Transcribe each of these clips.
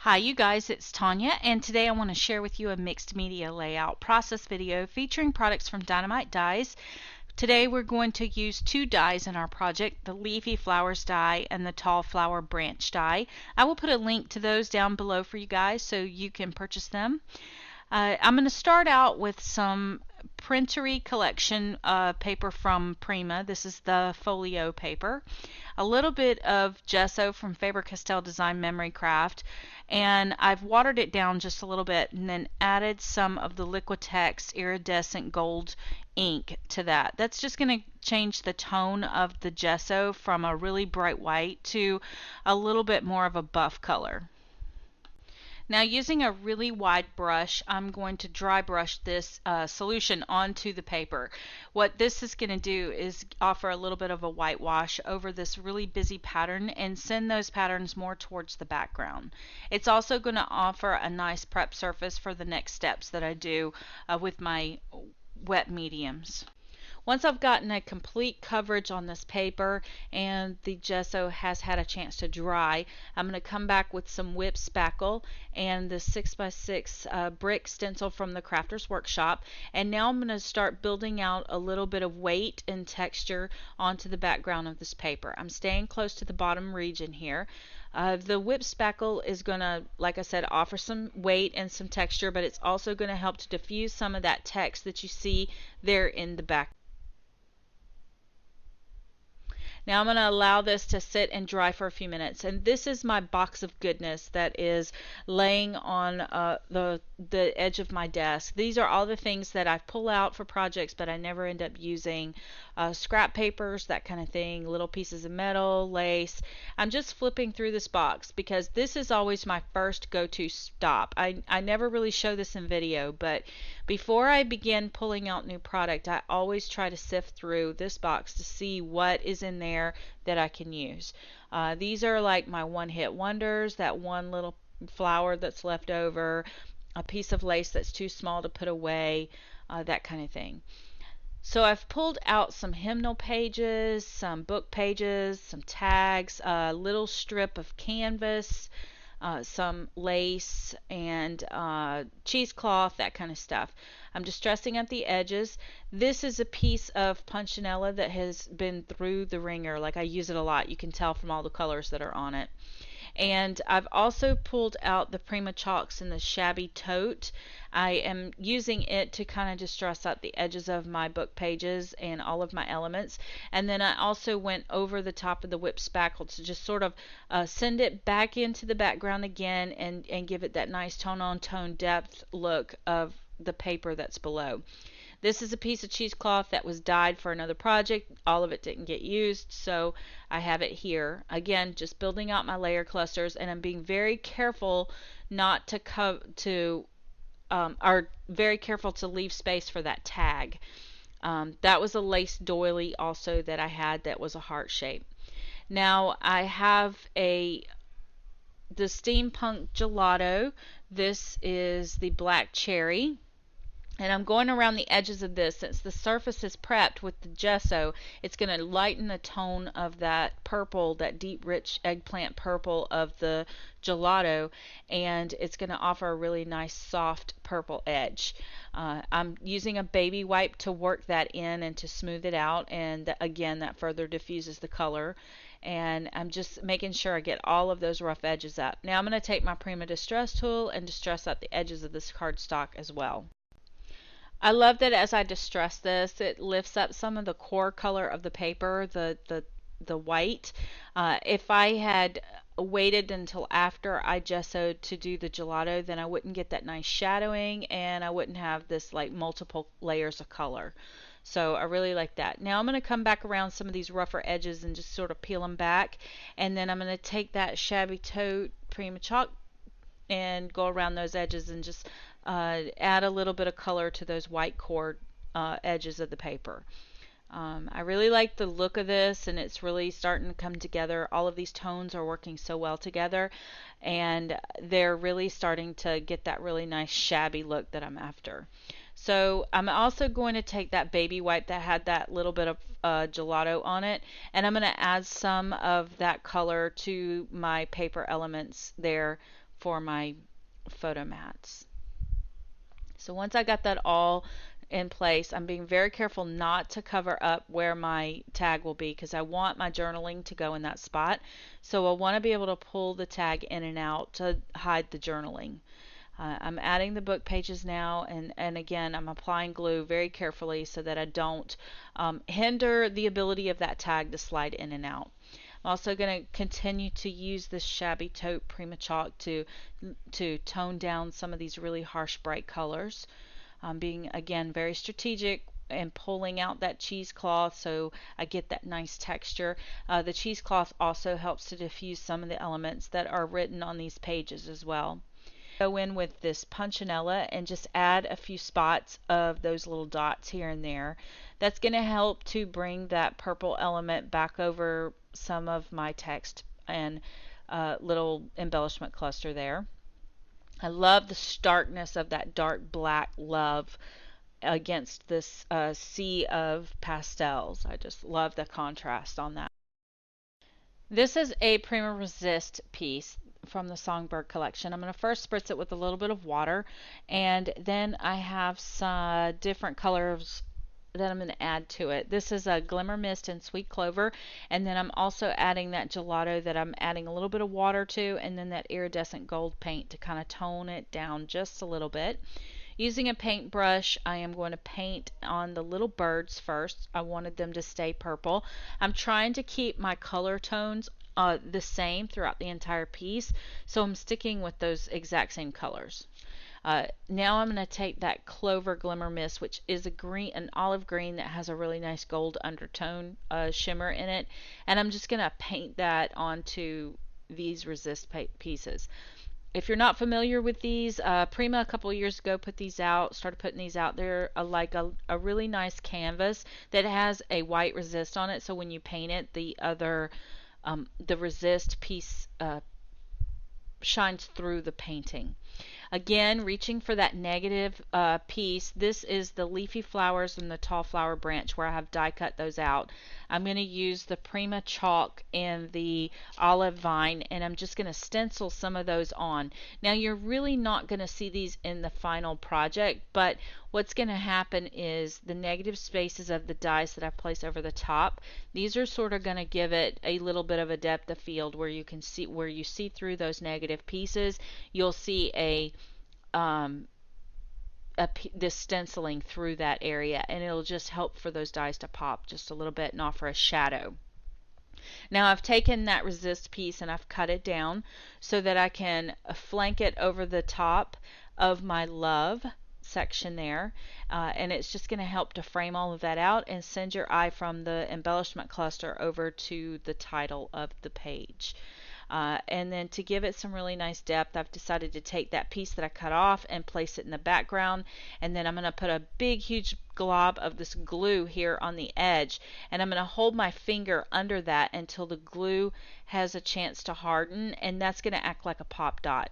Hi you guys, it's Tonya, and today I want to share with you a mixed media layout process video featuring products from Die-namites Dies. Today we're going to use two dies in our project, the Leafy Flowers die and the Tall Flower Branch die. I will put a link to those down below for you guys so you can purchase them. I'm going to start out with some Printery collection paper from Prima. This is the folio paper. A little bit of gesso from Faber-Castell Design Memory Craft, and I've watered it down just a little bit and then added some of the Liquitex iridescent gold ink to that. That's just going to change the tone of the gesso from a really bright white to a little bit more of a buff color. Now, using a really wide brush, I'm going to dry brush this solution onto the paper. What this is going to do is offer a little bit of a whitewash over this really busy pattern and send those patterns more towards the background. It's also going to offer a nice prep surface for the next steps that I do with my wet mediums. Once I've gotten a complete coverage on this paper and the gesso has had a chance to dry, I'm going to come back with some whip spackle and the 6x6 brick stencil from the Crafter's Workshop, and now I'm going to start building out a little bit of weight and texture onto the background of this paper. I'm staying close to the bottom region here. The whip spackle is going to, like I said, offer some weight and some texture, but it's also going to help to diffuse some of that text that you see there in the back. Now I'm going to allow this to sit and dry for a few minutes, and this is my box of goodness that is laying on the edge of my desk. These are all the things that I pull out for projects but I never end up using. Scrap papers, that kind of thing, little pieces of metal, lace. I'm just flipping through this box because this is always my first go-to stop. I never really show this in video, but before I begin pulling out new product, I always try to sift through this box to see what is in there that I can use. These are like my one-hit wonders, that one little flower that's left over, a piece of lace that's too small to put away, that kind of thing. So I've pulled out some hymnal pages, some book pages, some tags, a little strip of canvas, some lace, and cheesecloth, that kind of stuff. I'm distressing at the edges. This is a piece of punchinella that has been through the wringer. Like, I use it a lot. You can tell from all the colors that are on it. And I've also pulled out the Prima chalks in the shabby tote. I am using it to kind of distress out the edges of my book pages and all of my elements. And then I also went over the top of the whip spackle to just sort of send it back into the background again and give it that nice tone-on-tone depth look of the paper that's below. This is a piece of cheesecloth that was dyed for another project. All of it didn't get used, so I have it here. Again, just building out my layer clusters, and I'm being very careful not to very careful to leave space for that tag. That was a lace doily also that I had that was a heart shape. Now I have the steampunk gelato. This is the black cherry. And I'm going around the edges of this. Since the surface is prepped with the gesso, it's going to lighten the tone of that purple, that deep rich eggplant purple of the gelato, and it's going to offer a really nice soft purple edge. I'm using a baby wipe to work that in and to smooth it out, and again, that further diffuses the color. And I'm just making sure I get all of those rough edges up. Now I'm going to take my Prima Distress tool and distress out the edges of this cardstock as well. I love that as I distress this, it lifts up some of the core color of the paper, the white. If I had waited until after I gessoed to do the gelato, then I wouldn't get that nice shadowing and I wouldn't have this like multiple layers of color. So I really like that. Now I'm going to come back around some of these rougher edges and just sort of peel them back. And then I'm going to take that shabby tote Prima chalk and go around those edges and just add a little bit of color to those white core edges of the paper. I really like the look of this, and it's really starting to come together. All of these tones are working so well together, and they're really starting to get that really nice shabby look that I'm after. So I'm also going to take that baby wipe that had that little bit of gelato on it, and I'm going to add some of that color to my paper elements there for my photo mats. So once I got that all in place, I'm being very careful not to cover up where my tag will be because I want my journaling to go in that spot. So I want to be able to pull the tag in and out to hide the journaling. I'm adding the book pages now, and again, I'm applying glue very carefully so that I don't hinder the ability of that tag to slide in and out. I'm also going to continue to use this Shabby Taupe Prima Chalk to tone down some of these really harsh bright colors. Being, again, very strategic and pulling out that cheesecloth so I get that nice texture. The cheesecloth also helps to diffuse some of the elements that are written on these pages as well. Go in with this punchinella and just add a few spots of those little dots here and there. That's going to help to bring that purple element back over some of my text and little embellishment cluster there. I love the starkness of that dark black love against this sea of pastels. I just love the contrast on that. This is a Prima Resist piece from the Songbird collection. I'm going to first spritz it with a little bit of water, and then I have some different colors that I'm going to add to it. This is a Glimmer Mist and Sweet Clover, and then I'm also adding that gelato that I'm adding a little bit of water to, and then that iridescent gold paint to kind of tone it down just a little bit. Using a paintbrush, I am going to paint on the little birds first. I wanted them to stay purple. I'm trying to keep my color tones the same throughout the entire piece, so I'm sticking with those exact same colors. Now I'm going to take that Clover Glimmer Mist, which is an olive green that has a really nice gold undertone shimmer in it, and I'm just going to paint that onto these resist pieces. If you're not familiar with these, Prima a couple of years ago started putting these out. They're like a really nice canvas that has a white resist on it, so when you paint it, the resist piece shines through the painting. Again, reaching for that negative piece. This is the leafy flowers and the tall flower branch where I have die cut those out. I'm going to use the Prima chalk and the olive vine, and I'm just going to stencil some of those on. Now, you're really not going to see these in the final project, but what's going to happen is the negative spaces of the dies that I've placed over the top, these are sort of going to give it a little bit of a depth of field where you can see, where you see through those negative pieces, you'll see this stenciling through that area, and it'll just help for those dies to pop just a little bit and offer a shadow. Now I've taken that resist piece and I've cut it down so that I can flank it over the top of my love section there, and it's just going to help to frame all of that out and send your eye from the embellishment cluster over to the title of the page. And then to give it some really nice depth, I've decided to take that piece that I cut off and place it in the background, and then I'm going to put a big huge glob of this glue here on the edge, and I'm going to hold my finger under that until the glue has a chance to harden, and that's going to act like a pop dot.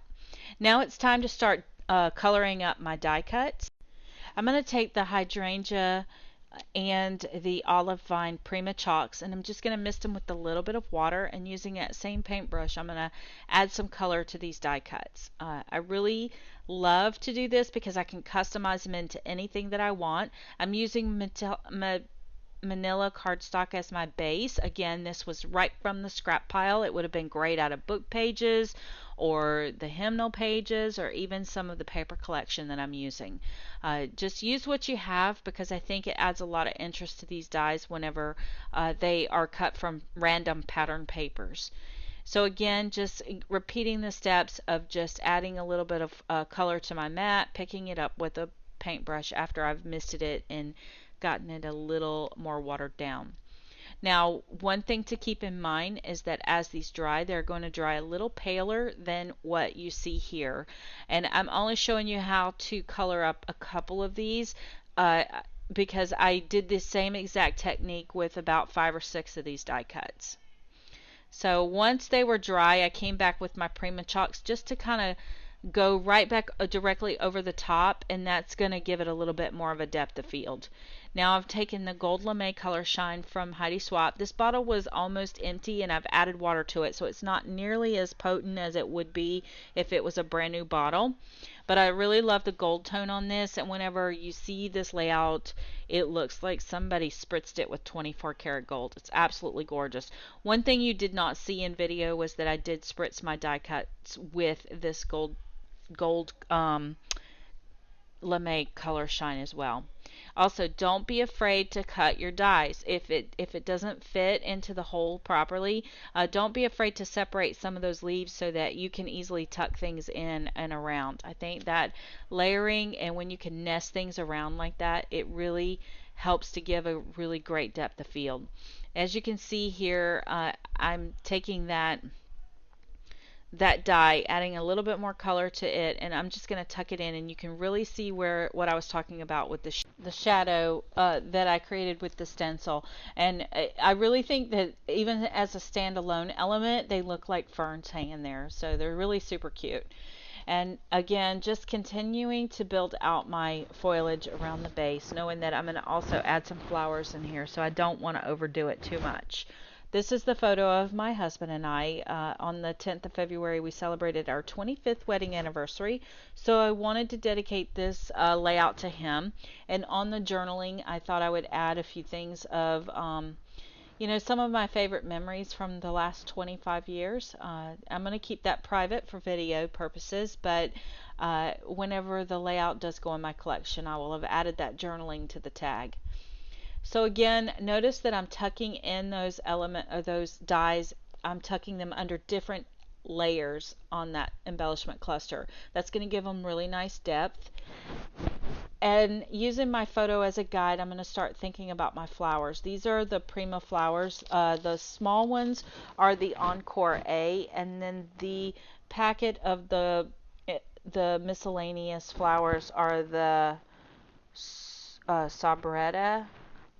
Now it's time to start coloring up my die cuts. I'm going to take the hydrangea and the olive vine Prima chalks, and I'm just going to mist them with a little bit of water, and using that same paintbrush I'm going to add some color to these die cuts. I really love to do this because I can customize them into anything that I want. I'm using manila cardstock as my base. Again, this was right from the scrap pile. It would have been great out of book pages or the hymnal pages or even some of the paper collection that I'm using. Just use what you have because I think it adds a lot of interest to these dies whenever they are cut from random pattern papers. So again, just repeating the steps of just adding a little bit of color to my mat, picking it up with a paintbrush after I've misted it and gotten it a little more watered down. Now, one thing to keep in mind is that as these dry, they're going to dry a little paler than what you see here. And I'm only showing you how to color up a couple of these because I did the same exact technique with about 5 or 6 of these die cuts. So once they were dry, I came back with my Prima chalks just to kind of go right back directly over the top, and that's going to give it a little bit more of a depth of field. Now I've taken the Gold Lame Color Shine from Heidi Swapp. This bottle was almost empty and I've added water to it, so it's not nearly as potent as it would be if it was a brand new bottle. But I really love the gold tone on this, and whenever you see this layout, it looks like somebody spritzed it with 24 karat gold. It's absolutely gorgeous. One thing you did not see in video was that I did spritz my die cuts with this gold lame color shine as well. Also, don't be afraid to cut your dies. If it doesn't fit into the hole properly, don't be afraid to separate some of those leaves so that you can easily tuck things in and around. I think that layering, and when you can nest things around like that, it really helps to give a really great depth of field. As you can see here, I'm taking that die, adding a little bit more color to it, and I'm just going to tuck it in, and you can really see what I was talking about with the shadow that I created with the stencil. And I really think that even as a standalone element, they look like ferns hanging there, so they're really super cute. And again, just continuing to build out my foliage around the base, knowing that I'm going to also add some flowers in here, so I don't want to overdo it too much. This is the photo of my husband and I. On the 10th of February, we celebrated our 25th wedding anniversary, so I wanted to dedicate this layout to him. And on the journaling, I thought I would add a few things of, some of my favorite memories from the last 25 years. I'm going to keep that private for video purposes, but whenever the layout does go in my collection, I will have added that journaling to the tag. So again, notice that I'm tucking in those dies. I'm tucking them under different layers on that embellishment cluster. That's going to give them really nice depth. And using my photo as a guide, I'm going to start thinking about my flowers. These are the Prima flowers. The small ones are the Encore A, and then the packet of the miscellaneous flowers are the Soubrette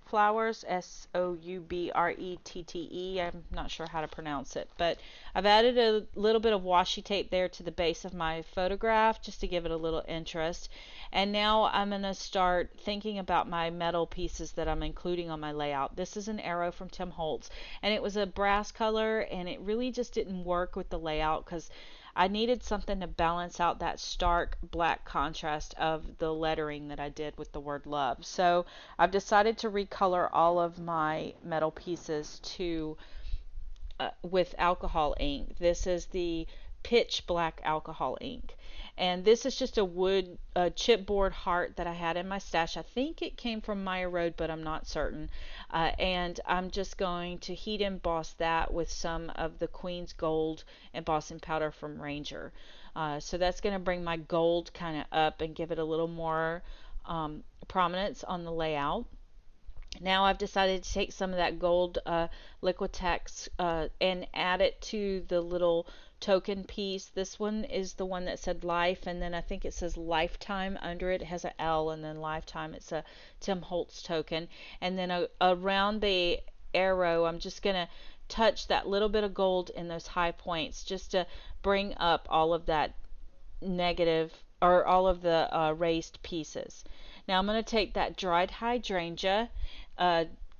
flowers, Soubrette. I'm not sure how to pronounce it, but I've added a little bit of washi tape there to the base of my photograph just to give it a little interest. And now I'm going to start thinking about my metal pieces that I'm including on my layout. This is an arrow from Tim Holtz, and it was a brass color, and it really just didn't work with the layout because I needed something to balance out that stark black contrast of the lettering that I did with the word love. So I've decided to recolor all of my metal pieces with alcohol ink. This is the pitch black alcohol ink. And this is just a wood chipboard heart that I had in my stash. I think it came from Maya Road, but I'm not certain. And I'm just going to heat emboss that with some of the Queen's Gold embossing powder from Ranger. So that's going to bring my gold kind of up and give it a little more prominence on the layout. Now I've decided to take some of that gold Liquitex and add it to the little token piece. This one is the one that said life, and then I think it says lifetime under it. It has a L, and then lifetime. It's a Tim Holtz token. And then around the arrow, I'm just going to touch that little bit of gold in those high points just to bring up all of that negative, or all of the raised pieces. Now I'm going to take that dried hydrangea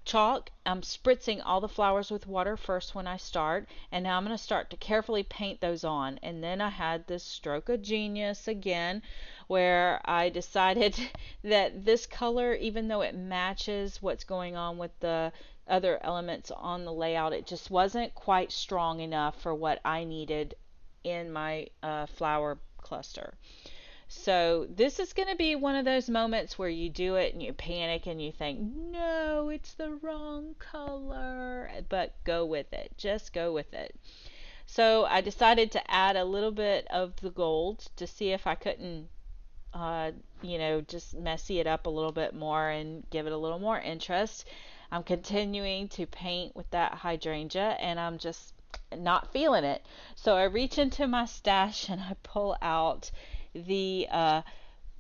chalk. I'm spritzing all the flowers with water first when I start, and now I'm going to start to carefully paint those on. And then I had this stroke of genius again, where I decided that this color, even though it matches what's going on with the other elements on the layout, it just wasn't quite strong enough for what I needed in my flower cluster. So this is going to be one of those moments where you do it and you panic and you think, no, it's the wrong color, but go with it. Just go with it. So I decided to add a little bit of the gold to see if I couldn't, just messy it up a little bit more and give it a little more interest. I'm continuing to paint with that hydrangea, and I'm just not feeling it. So I reach into my stash and I pull out the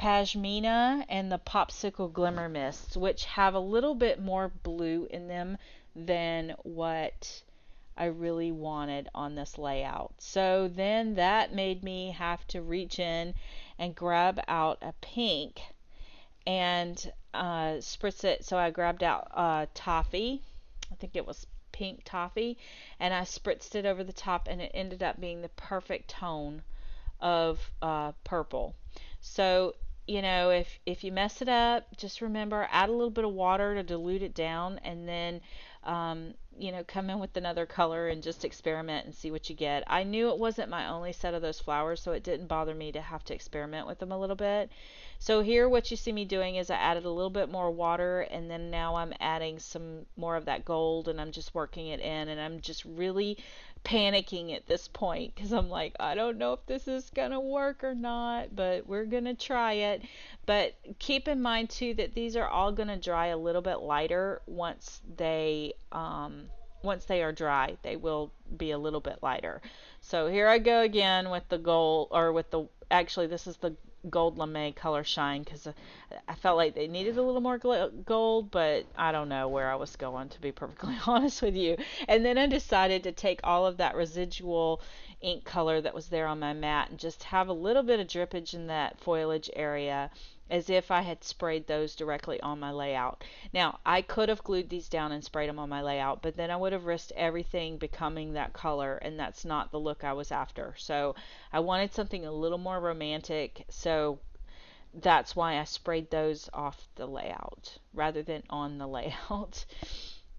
Pashmina and the Popsicle Glimmer Mists, which have a little bit more blue in them than what I really wanted on this layout. So then that made me have to reach in and grab out a pink and spritz it. So I grabbed out toffee. I think it was pink toffee, and I spritzed it over the top, and it ended up being the perfect tone of purple. So, if you mess it up, just remember, add a little bit of water to dilute it down, and then come in with another color and just experiment and see what you get. I knew it wasn't my only set of those flowers, so it didn't bother me to have to experiment with them a little bit. So here what you see me doing is I added a little bit more water, and then now I'm adding some more of that gold, and I'm just working it in, and I'm just really panicking at this point because I'm like, I don't know if this is gonna work or not, but we're gonna try it. But keep in mind too that these are all gonna dry a little bit lighter once they are dry. They will be a little bit lighter. So here I go again with the gold, or with the, actually this is the gold lame color shine, because I felt like they needed a little more gold, but I don't know where I was going, to be perfectly honest with you. And then I decided to take all of that residual ink color that was there on my mat and just have a little bit of drippage in that foliage area, as if I had sprayed those directly on my layout. Now, I could have glued these down and sprayed them on my layout, but then I would have risked everything becoming that color, and that's not the look I was after. So I wanted something a little more romantic, so that's why I sprayed those off the layout rather than on the layout.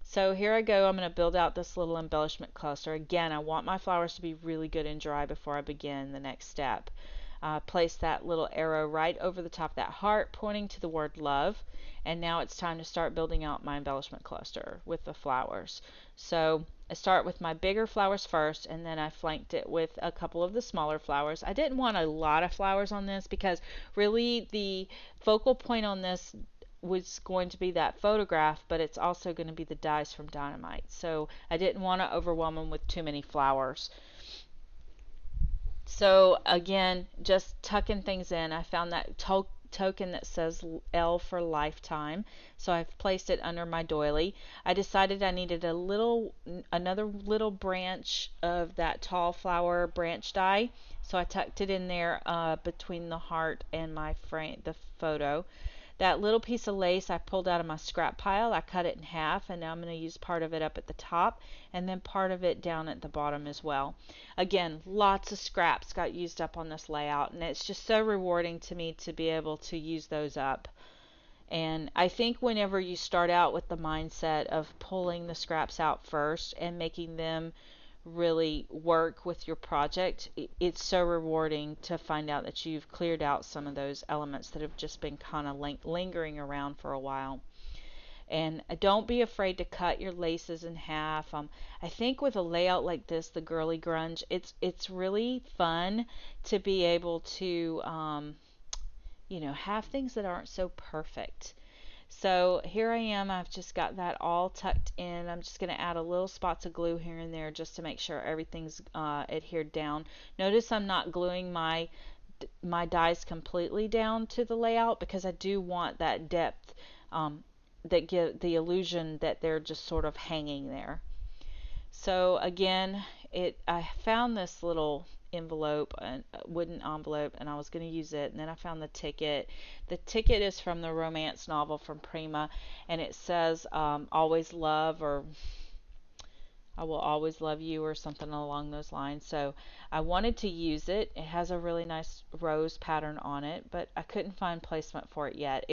So here I go. I'm going to build out this little embellishment cluster. Again, I want my flowers to be really good and dry before I begin the next step. Place that little arrow right over the top of that heart, pointing to the word love. And now it's time to start building out my embellishment cluster with the flowers. So I start with my bigger flowers first, and then I flanked it with a couple of the smaller flowers. I didn't want a lot of flowers on this because really the focal point on this was going to be that photograph, but it's also going to be the dies from Die-namites. So I didn't want to overwhelm them with too many flowers. So again, just tucking things in. I found that token that says L for lifetime, so I've placed it under my doily. I decided I needed another little branch of that tall flower branch die, so I tucked it in there between the heart and my frame, the photo. That little piece of lace I pulled out of my scrap pile, I cut it in half, and now I'm going to use part of it up at the top and then part of it down at the bottom as well. Again, lots of scraps got used up on this layout, and it's just so rewarding to me to be able to use those up. And I think whenever you start out with the mindset of pulling the scraps out first and making them really work with your project, it's so rewarding to find out that you've cleared out some of those elements that have just been kind of lingering around for a while. And don't be afraid to cut your laces in half. I think with a layout like this, the girly grunge, it's really fun to be able to have things that aren't so perfect. So here I am, I've just got that all tucked in. I'm just going to add a little spots of glue here and there just to make sure everything's adhered down. Notice I'm not gluing my dies completely down to the layout because I do want that depth, that give the illusion that they're just sort of hanging there. So again, I found this little envelope, a wooden envelope, and I was going to use it, and then I found the ticket. The ticket is from the romance novel from Prima, and it says always love, or I will always love you, or something along those lines. So I wanted to use it. It has a really nice rose pattern on it, but I couldn't find placement for it yet.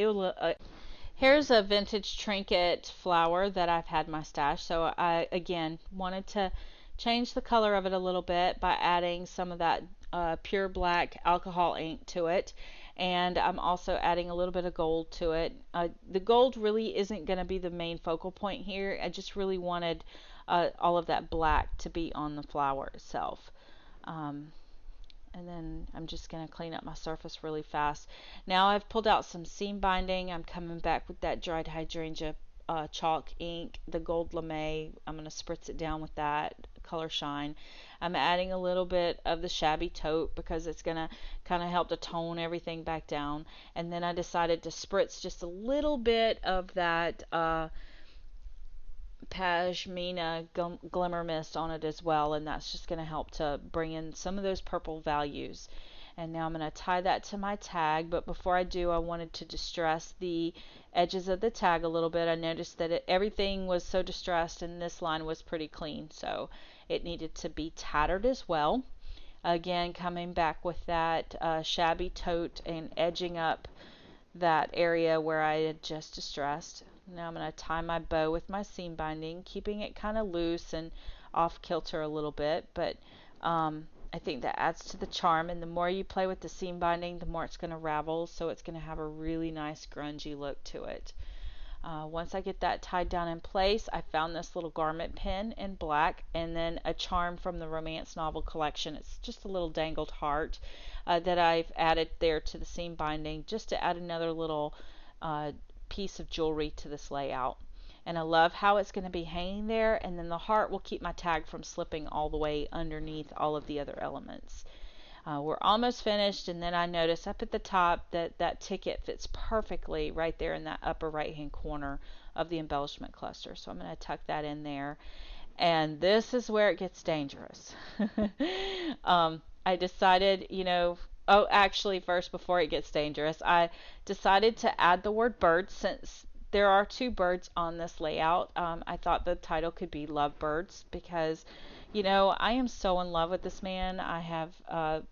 Here's a vintage trinket flower that I've had in my stash. So I, again, wanted to change the color of it a little bit by adding some of that pure black alcohol ink to it. And I'm also adding a little bit of gold to it. The gold really isn't going to be the main focal point here. I just really wanted all of that black to be on the flower itself. And then I'm just going to clean up my surface really fast. Now I've pulled out some seam binding. I'm coming back with that dried hydrangea chalk ink, the gold lame. I'm going to spritz it down with that color shine. I'm adding a little bit of the shabby taupe because it's going to kind of help to tone everything back down. And then I decided to spritz just a little bit of that pashmina glimmer mist on it as well, and that's just going to help to bring in some of those purple values. And now I'm going to tie that to my tag, but before I do, I wanted to distress the edges of the tag a little bit. I noticed that everything was so distressed and this line was pretty clean, so it needed to be tattered as well. Again, coming back with that shabby tote and edging up that area where I had just distressed. Now I'm going to tie my bow with my seam binding, keeping it kind of loose and off kilter a little bit, but I think that adds to the charm, and the more you play with the seam binding, the more it's going to ravel, so it's going to have a really nice grungy look to it. Once I get that tied down in place, I found this little garment pin in black, and then a charm from the romance novel collection. It's just a little dangled heart that I've added there to the seam binding just to add another little piece of jewelry to this layout. And I love how it's going to be hanging there, and then the heart will keep my tag from slipping all the way underneath all of the other elements. We're almost finished, and then I notice up at the top that that ticket fits perfectly right there in that upper right hand corner of the embellishment cluster. So I'm going to tuck that in there, and this is where it gets dangerous. I decided, oh, actually, first, before it gets dangerous, I decided to add the word bird since there are two birds on this layout. I thought the title could be Love Birds because, I am so in love with this man. I have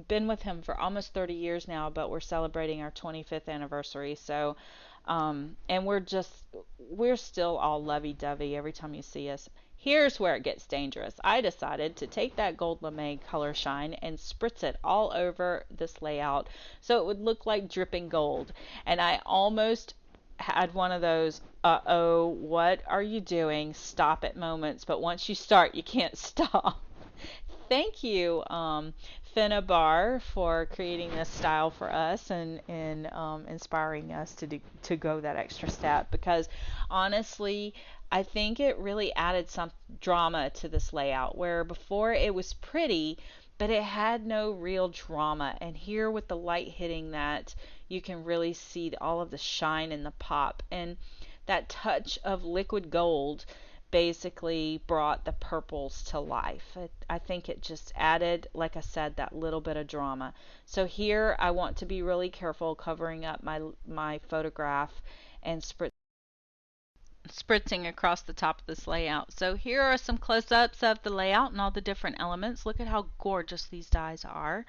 been with him for almost 30 years now, but we're celebrating our 25th anniversary. So, and we're still all lovey-dovey every time you see us. Here's where it gets dangerous. I decided to take that gold lame color shine and spritz it all over this layout so it would look like dripping gold. And I almost had one of those, uh-oh, what are you doing? Stop it moments. But once you start, you can't stop. Thank you, Finna Bar, for creating this style for us and inspiring us to go that extra step, because honestly, I think it really added some drama to this layout where before it was pretty, but it had no real drama. And here with the light hitting that, you can really see all of the shine and the pop. And that touch of liquid gold basically brought the purples to life. I think it just added, like I said, that little bit of drama. So here I want to be really careful covering up my photograph and spritzing across the top of this layout. So here are some close-ups of the layout and all the different elements. Look at how gorgeous these dies are.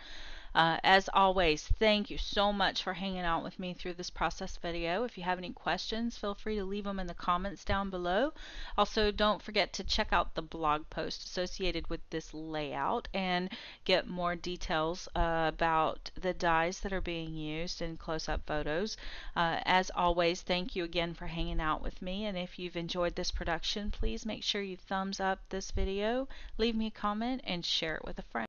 As always, thank you so much for hanging out with me through this process video. If you have any questions, feel free to leave them in the comments down below. Also, don't forget to check out the blog post associated with this layout and get more details about the dies that are being used in close-up photos. As always, thank you again for hanging out with me, and if you've enjoyed this production, please make sure you thumbs up this video, leave me a comment, and share it with a friend.